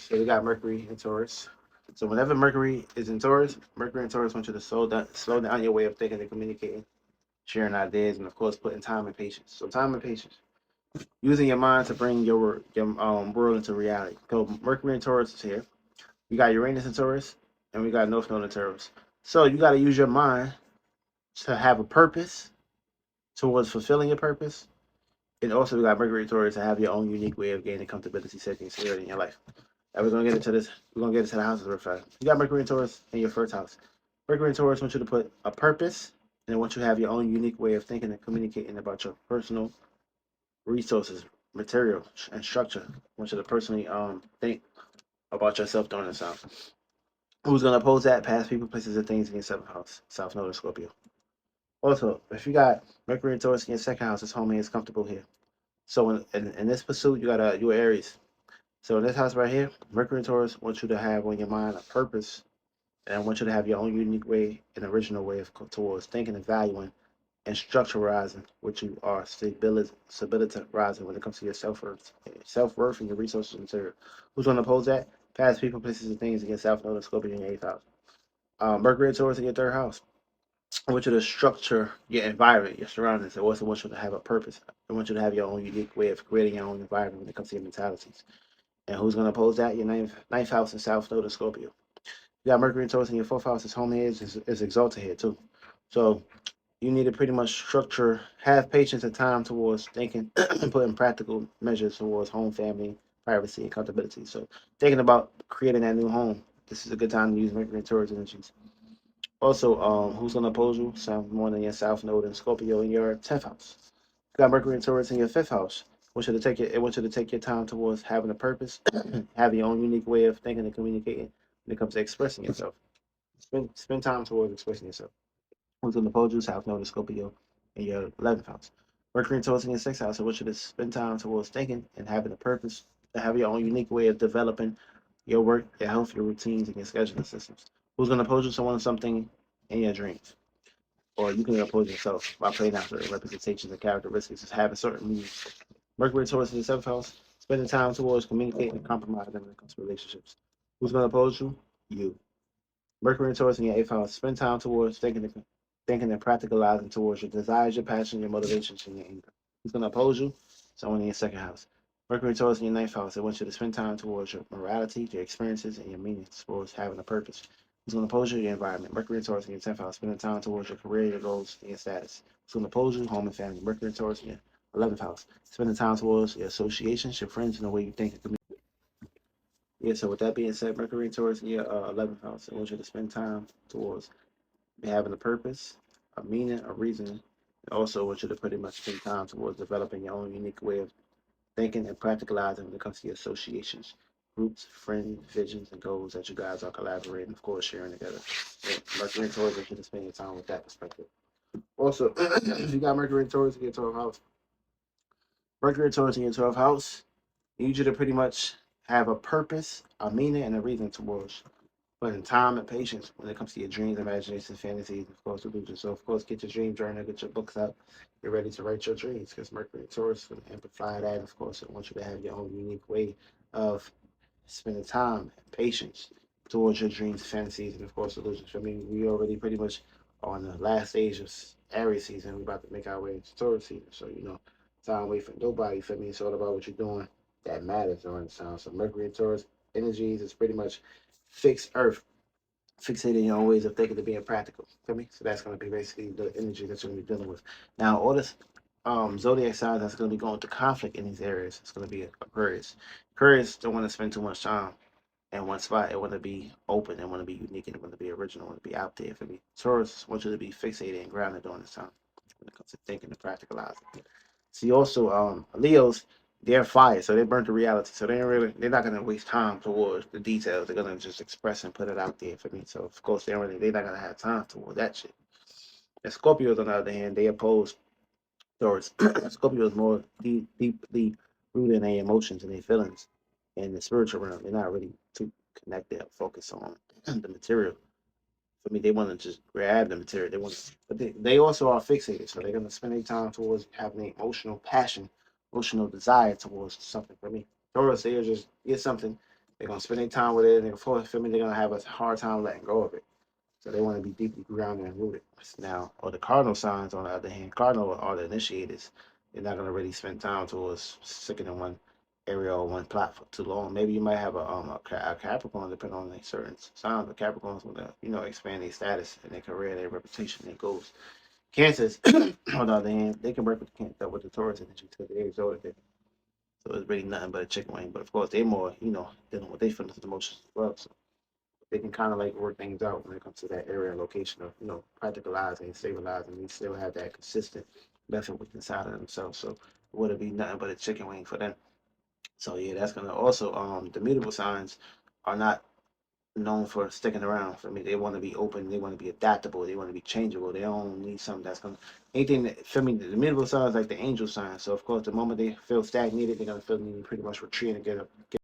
So we got Mercury in Taurus. So whenever Mercury is in Taurus, Mercury in Taurus wants you to slow down your way of thinking and communicating, sharing ideas, and of course putting time and patience. So time and patience, using your mind to bring your world into reality. So Mercury in Taurus is here. We got Uranus in Taurus, and we got North Node in Taurus. So you got to use your mind to have a purpose towards fulfilling your purpose. And also, we got Mercury in Taurus to have your own unique way of gaining comfortability, safety, and security in your life. And we're gonna get into this. We're gonna get into the houses real fast. You got Mercury and Taurus in your first house. Mercury and Taurus want you to put a purpose, and they want you to have your own unique way of thinking and communicating about your personal resources, material, and structure. I want you to personally think about yourself during this time. Who's gonna oppose that? Past people, places, and things in your seventh house, South Node, and Scorpio. Also, if you got Mercury and Taurus in your second house, it's home and it's comfortable here. So in this pursuit, you Aries. So in this house right here, Mercury and Taurus want you to have on your mind a purpose, and I want you to have your own unique way, an original way of towards thinking and valuing and structuralizing what you are, stabilizing when it comes to your self worth, and your resources and material. Who's going to oppose that? Past people, places, and things against South Node and Scorpio in your eighth house. Mercury and Taurus in your third house. I want you to structure your environment, your surroundings. I also want you to have a purpose. I want you to have your own unique way of creating your own environment when it comes to your mentalities. And who's going to oppose that? Your ninth house in South Node and Scorpio. You got Mercury and Taurus in your fourth house. His home here is exalted here too. So you need to pretty much structure, have patience and time towards thinking and putting practical measures towards home, family, privacy, and accountability. So thinking about creating that new home, this is a good time to use Mercury and Taurus energies. Also, who's gonna oppose you? South Moon in your South Node and Scorpio in your tenth house. You got Mercury and Taurus in your fifth house. I want you to take your time towards having a purpose, having your own unique way of thinking and communicating when it comes to expressing yourself. Spend time towards expressing yourself. Who's going to oppose you? South Node and Scorpio in your 11th house. Mercury and Taurus in your sixth house. I want you to spend time towards thinking and having a purpose, to have your own unique way of developing your work, your health, your routines, and your scheduling systems. Who's going to oppose you? Someone, something in your dreams. Or you can oppose yourself by playing out certain representations and characteristics of having certain needs. Mercury and Taurus in the seventh house, spending time towards communicating and compromising when it comes to relationships. Who's going to oppose you? You. Mercury and Taurus in your eighth house, spend time towards thinking and practicalizing towards your desires, your passion, your motivations, and your anger. Who's going to oppose you? Someone in your second house. Mercury and Taurus in your ninth house, I want you to spend time towards your morality, your experiences, and your meanings towards having a purpose. Who's going to oppose you? Your environment. Mercury and Taurus in your 10th house, spending time towards your career, your goals, and your status. Who's going to oppose you? Home and family. Mercury and Taurus in your 11th house, spending time towards your associations, your friends, and the way you think and communicate. Yeah, so with that being said, Mercury and Taurus in your 11th house, I want you to spend time towards having a purpose, a meaning, a reason. And also, I want you to pretty much spend time towards developing your own unique way of thinking and practicalizing when it comes to your associations, groups, friends, visions, and goals that you guys are collaborating, of course, sharing together. So Mercury and Taurus, I want you to spend your time with that perspective. Also, if you got Mercury and Taurus in your 12th house, Mercury and Taurus in your 12th house, I need you to pretty much have a purpose, a meaning, and a reason towards putting time and patience when it comes to your dreams, imaginations, fantasies, and of course, illusions. So, of course, get your dream journal, get your books out, get ready to write your dreams because Mercury and Taurus will amplify that. Of course, I want you to have your own unique way of spending time and patience towards your dreams, fantasies, and of course, illusions. I mean, we already pretty much on the last stage of Aries season. We're about to make our way into Taurus season. So, time wait for nobody. For me, it's all about what you're doing that matters during the time. So, Mercury and Taurus energies is pretty much fixed Earth, fixated in your own ways of thinking to being practical. Feel me? So that's going to be basically the energy that you're going to be dealing with. Now, all this zodiac signs that's going to be going to conflict in these areas. It's going to be Aquarius. Aquarius don't want to spend too much time in one spot. It want to be open. It want to be unique. And it want to be original. It want to be out there. For me, Taurus wants you to be fixated and grounded during this time when it comes to thinking and practicalizing. See, also, Leos, they're fire, so they burnt the reality. So they're not gonna waste time towards the details. They're gonna just express and put it out there for me. So of course, they're not gonna have time towards that shit. And Scorpios, on the other hand, they oppose Taurus. Scorpios more deeply rooted in their emotions and their feelings in the spiritual realm. They're not really too connected or focused on the material. For me, they want to just grab the material. But they also are fixated, so they're gonna spend their time towards having an emotional passion, emotional desire towards something. For me, Taurus, they just get something, They're gonna spend their time with it, and feel me, they're gonna have a hard time letting go of it. So they want to be deeply grounded and rooted. Now, or the cardinal signs, on the other hand, cardinal are the initiators. They're not gonna really spend time towards sticking in one area or one plot for too long. Maybe you might have a Capricorn, depending on like certain signs. The Capricorns want to expand their status and their career, their reputation, their goals. Cancers, on the other hand, they can work with the Taurus energy to the exalted. So it's really nothing but a chicken wing. But of course, they're more, dealing with their feelings and emotions as well. So they can kind of like work things out when it comes to that area and location of, practicalizing, stabilizing. They still have that consistent method with inside of themselves. So it would be nothing but a chicken wing for them. So yeah, that's gonna also the mutable signs are not known for sticking around. For me, they want to be open, they want to be adaptable, they want to be changeable. They don't need something that's gonna anything that for me. The mutable signs like the angel sign. So of course, the moment they feel stagnated, they're gonna feel pretty much retreat and get